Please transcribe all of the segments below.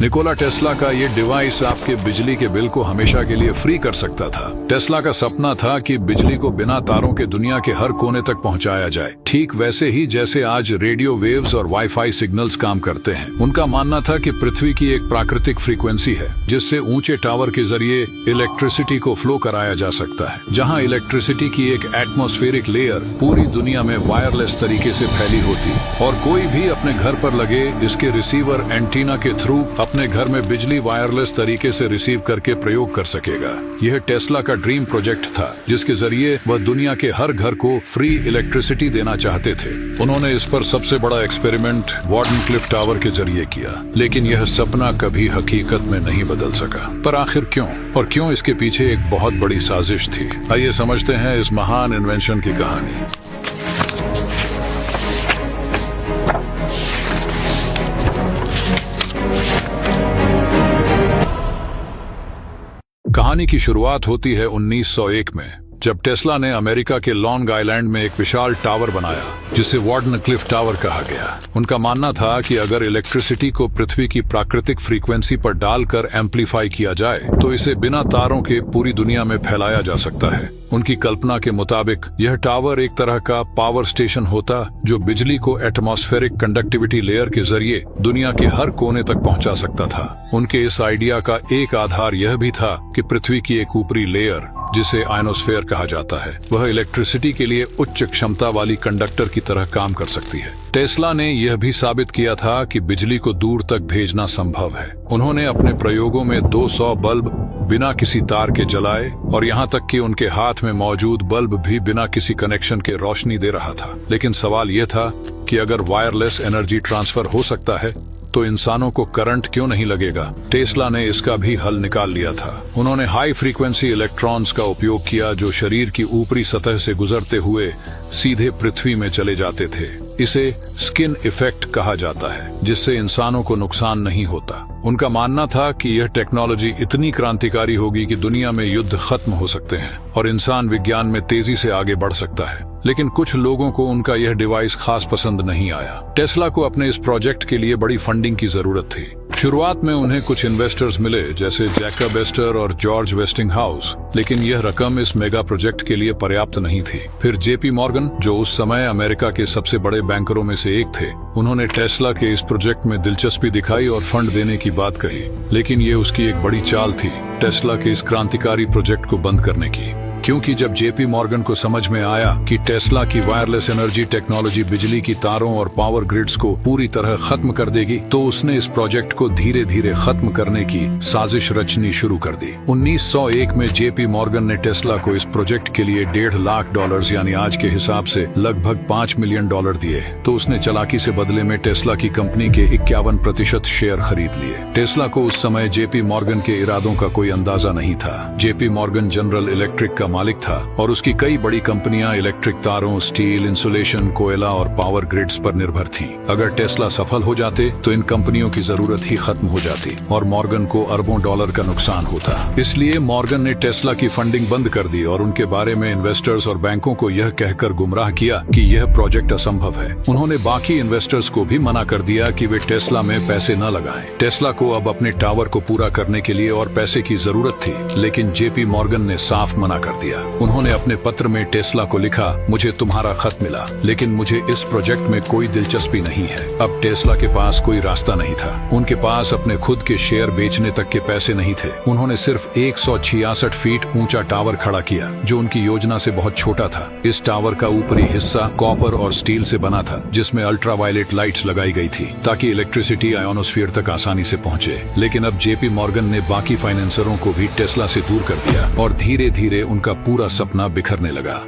Nikola Tesla का ये device आपके बिजली के बिल को हमेशा के लिए फ्री कर सकता था। टेस्ला का सपना था कि बिजली को बिना तारों के दुनिया के हर कोने तक पहुंचाया जाए, ठीक वैसे ही जैसे आज रेडियो वेव्स और वाईफाई सिग्नल्स काम करते हैं। उनका मानना था कि पृथ्वी की एक प्राकृतिक फ्रीक्वेंसी है जिससे ऊंचे टावर के जरिए इलेक्ट्रिसिटी को फ्लो कराया जा सकता है। जहां इलेक्ट्रिसिटी की एक एटमॉस्फेरिक लेयर पूरी दुनिया में वायरलेस तरीके से फैली होती और कोई भी अपने घर पर लगे इसके रिसीवर एंटीना के थ्रू अपने घर में बिजली वायरलेस तरीके से रिसीव करके प्रयोग कर सकेगा। यह टेस्ला का ड्रीम प्रोजेक्ट था जिसके जरिए वह दुनिया के हर घर को फ्री इलेक्ट्रिसिटी देना चाहते थे। उन्होंने इस पर सबसे बड़ा एक्सपेरिमेंट वार्डनक्लिफ टावर के जरिए किया, लेकिन यह सपना कभी हकीकत में नहीं बदल सका। पर आखिर क्यों, और क्यों इसके पीछे एक बहुत बड़ी साजिश थी? आइए समझते हैं इस महान इन्वेंशन की कहानी। कहानी की शुरुआत होती है 1901 में, जब टेस्ला ने अमेरिका के लॉन्ग आइलैंड में एक विशाल टावर बनाया जिसे वार्डनक्लिफ टावर कहा गया। उनका मानना था कि अगर इलेक्ट्रिसिटी को पृथ्वी की प्राकृतिक फ्रीक्वेंसी पर डालकर एम्पलीफाई किया जाए तो इसे बिना तारों के पूरी दुनिया में फैलाया जा सकता है। उनकी कल्पना के मुताबिक यह टावर एक तरह का पावर स्टेशन होता जो बिजली को एटमॉस्फेरिक कंडक्टिविटी लेयर के जरिए दुनिया के हर कोने तक पहुंचा सकता था। उनके इस आइडिया का एक आधार यह भी था कि पृथ्वी की एक ऊपरी लेयर जिसे आयनोस्फेयर कहा जाता है वह इलेक्ट्रिसिटी के लिए उच्च क्षमता वाली कंडक्टर की तरह काम कर सकती है। टेस्ला ने यह भी साबित किया था कि बिजली को दूर तक भेजना संभव है। उन्होंने अपने प्रयोगों में 200 बल्ब बिना किसी तार के जलाए और यहाँ तक कि उनके हाथ में मौजूद बल्ब भी बिना किसी कनेक्शन के रोशनी दे रहा था। लेकिन सवाल यह था कि अगर वायरलेस एनर्जी ट्रांसफर हो सकता है तो इंसानों को करंट क्यों नहीं लगेगा? टेस्ला ने इसका भी हल निकाल लिया था। उन्होंने हाई फ्रीक्वेंसी इलेक्ट्रॉन्स का उपयोग किया जो शरीर की ऊपरी सतह से गुजरते हुए सीधे पृथ्वी में चले जाते थे। इसे स्किन इफेक्ट कहा जाता है, जिससे इंसानों को नुकसान नहीं होता। उनका मानना था कि यह टेक्नोलॉजी इतनी क्रांतिकारी होगी कि दुनिया में युद्ध खत्म हो सकते हैं और इंसान विज्ञान में तेजी से आगे बढ़ सकता है। लेकिन कुछ लोगों को उनका यह डिवाइस खास पसंद नहीं आया। टेस्ला को अपने इस प्रोजेक्ट के लिए बड़ी फंडिंग की जरूरत थी। शुरुआत में उन्हें कुछ इन्वेस्टर्स मिले जैसे जैकब एस्टर और जॉर्ज वेस्टिंगहाउस, लेकिन यह रकम इस मेगा प्रोजेक्ट के लिए पर्याप्त नहीं थी। फिर जेपी मॉर्गन, जो उस समय अमेरिका के सबसे बड़े बैंकरों में से एक थे, उन्होंने टेस्ला के इस प्रोजेक्ट में दिलचस्पी दिखाई और फंड देने की बात कही। लेकिन ये उसकी एक बड़ी चाल थी टेस्ला के इस क्रांतिकारी प्रोजेक्ट को बंद करने की, क्योंकि जब जेपी मॉर्गन को समझ में आया कि टेस्ला की वायरलेस एनर्जी टेक्नोलॉजी बिजली की तारों और पावर ग्रिड्स को पूरी तरह खत्म कर देगी, तो उसने इस प्रोजेक्ट को धीरे धीरे खत्म करने की साजिश रचनी शुरू कर दी। 1901 में जेपी मॉर्गन ने टेस्ला को इस प्रोजेक्ट के लिए $1.5 लाख यानी आज के हिसाब से लगभग $5 मिलियन दिए, तो उसने चालाकी से बदले में टेस्ला की कंपनी के 51% शेयर खरीद लिए। टेस्ला को उस समय जेपी मॉर्गन के इरादों का कोई अंदाजा नहीं था। जेपी मॉर्गन जनरल इलेक्ट्रिक का मालिक था और उसकी कई बड़ी कंपनियां इलेक्ट्रिक तारों, स्टील, इंसुलेशन, कोयला और पावर ग्रिड्स पर निर्भर थीं। अगर टेस्ला सफल हो जाते तो इन कंपनियों की जरूरत ही खत्म हो जाती और मॉर्गन को अरबों डॉलर का नुकसान होता। इसलिए मॉर्गन ने टेस्ला की फंडिंग बंद कर दी और उनके बारे में इन्वेस्टर्स और बैंकों को यह कहकर गुमराह किया कि यह प्रोजेक्ट असंभव है। उन्होंने बाकी इन्वेस्टर्स को भी मना कर दिया कि वे टेस्ला में पैसे न लगाएं। टेस्ला को अब अपने टावर को पूरा करने के लिए और पैसे की जरूरत थी, लेकिन जेपी मॉर्गन ने साफ मना कर दिया। उन्होंने अपने पत्र में टेस्ला को लिखा, मुझे तुम्हारा खत मिला, लेकिन मुझे इस प्रोजेक्ट में कोई दिलचस्पी नहीं है। अब टेस्ला के पास कोई रास्ता नहीं था। उनके पास अपने खुद के शेयर बेचने तक के पैसे नहीं थे। उन्होंने सिर्फ 166 फीट ऊंचा टावर खड़ा किया जो उनकी योजना से बहुत छोटा था। इस टावर का ऊपरी हिस्सा कॉपर और स्टील से बना था, जिसमें अल्ट्रावायलेट लाइट्स लगाई गई थी ताकि इलेक्ट्रिसिटी आयोनोस्फीयर तक आसानी से पहुंचे। लेकिन अब जेपी मॉर्गन ने बाकी फाइनेंसरों को भी टेस्ला से दूर कर दिया और धीरे धीरे उनका पूरा सपना बिखरने लगा।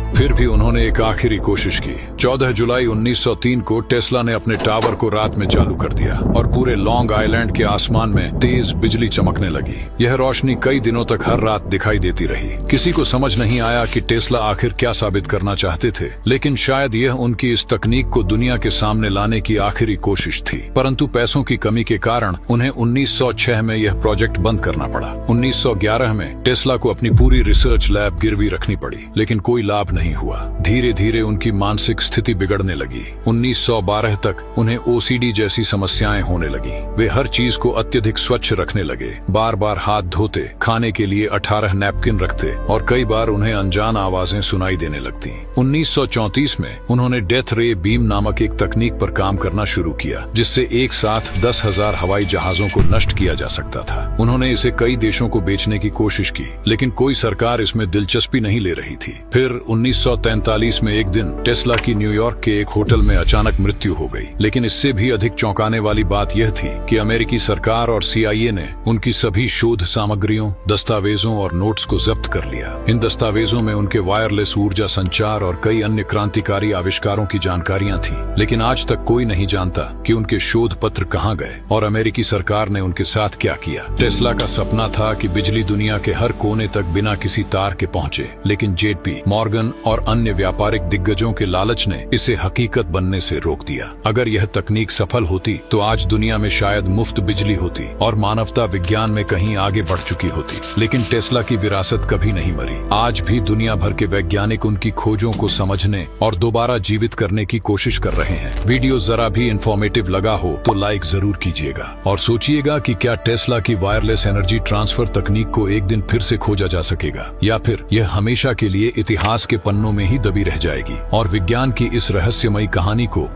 फिर भी उन्होंने एक आखिरी कोशिश की। 14 जुलाई 1903 को टेस्ला ने अपने टावर को रात में चालू कर दिया और पूरे लॉन्ग आइलैंड के आसमान में तेज बिजली चमकने लगी। यह रोशनी कई दिनों तक हर रात दिखाई देती रही। किसी को समझ नहीं आया कि टेस्ला आखिर क्या साबित करना चाहते थे, लेकिन शायद यह उनकी इस तकनीक को दुनिया के सामने लाने की आखिरी कोशिश थी। परंतु पैसों की कमी के कारण उन्हें 1906 में यह प्रोजेक्ट बंद करना पड़ा। 1911 में टेस्ला को अपनी पूरी रिसर्च लैब गिरवी रखनी पड़ी, लेकिन कोई लाभ नहीं हुआ। धीरे धीरे उनकी मानसिक स्थिति बिगड़ने लगी। 1912 तक उन्हें ओसीडी जैसी समस्याएं होने लगी। वे हर चीज को अत्यधिक स्वच्छ रखने लगे, बार बार हाथ धोते, खाने के लिए 18 नैपकिन रखते और कई बार उन्हें अनजान आवाजें सुनाई देने लगती। 1934 में उन्होंने डेथ रे बीम नामक एक तकनीक पर काम करना शुरू किया, जिससे एक साथ 10,000 हवाई जहाजों को नष्ट किया जा सकता था। उन्होंने इसे कई देशों को बेचने की कोशिश की, लेकिन कोई सरकार इसमें दिलचस्पी नहीं ले रही थी। फिर 1943 में एक दिन टेस्ला की न्यूयॉर्क के एक होटल में अचानक मृत्यु हो गई। लेकिन इससे भी अधिक चौंकाने वाली बात यह थी कि अमेरिकी सरकार और CIA ने उनकी सभी शोध सामग्रियों, दस्तावेजों और नोट्स को जब्त कर लिया। इन दस्तावेजों में उनके वायरलेस ऊर्जा संचार और कई अन्य क्रांतिकारी आविष्कारों की जानकारियां थी। लेकिन आज तक कोई नहीं जानता कि उनके शोध पत्र कहां गए और अमेरिकी सरकार ने उनके साथ क्या किया। टेस्ला का सपना था कि बिजली दुनिया के हर कोने तक बिना किसी तार के पहुंचे, लेकिन JP मॉर्गन और अन्य व्यापारिक दिग्गजों के लालच ने इसे हकीकत बनने से रोक दिया। अगर यह तकनीक सफल होती तो आज दुनिया में शायद मुफ्त बिजली होती और मानवता विज्ञान में कहीं आगे बढ़ चुकी होती। लेकिन टेस्ला की विरासत कभी नहीं मरी। आज भी दुनिया भर के वैज्ञानिक उनकी खोजों को समझने और दोबारा जीवित करने की कोशिश कर रहे हैं। वीडियो जरा भी इंफॉर्मेटिव लगा हो तो लाइक जरूर कीजिएगा और सोचिएगा कि क्या टेस्ला की वायरलेस एनर्जी ट्रांसफर तकनीक को एक दिन फिर से खोजा जा सकेगा, या फिर यह हमेशा के लिए इतिहास के पन्नों में ही दबी रह जाएगी। और विज्ञान की इस रहस्यमयी कहानी को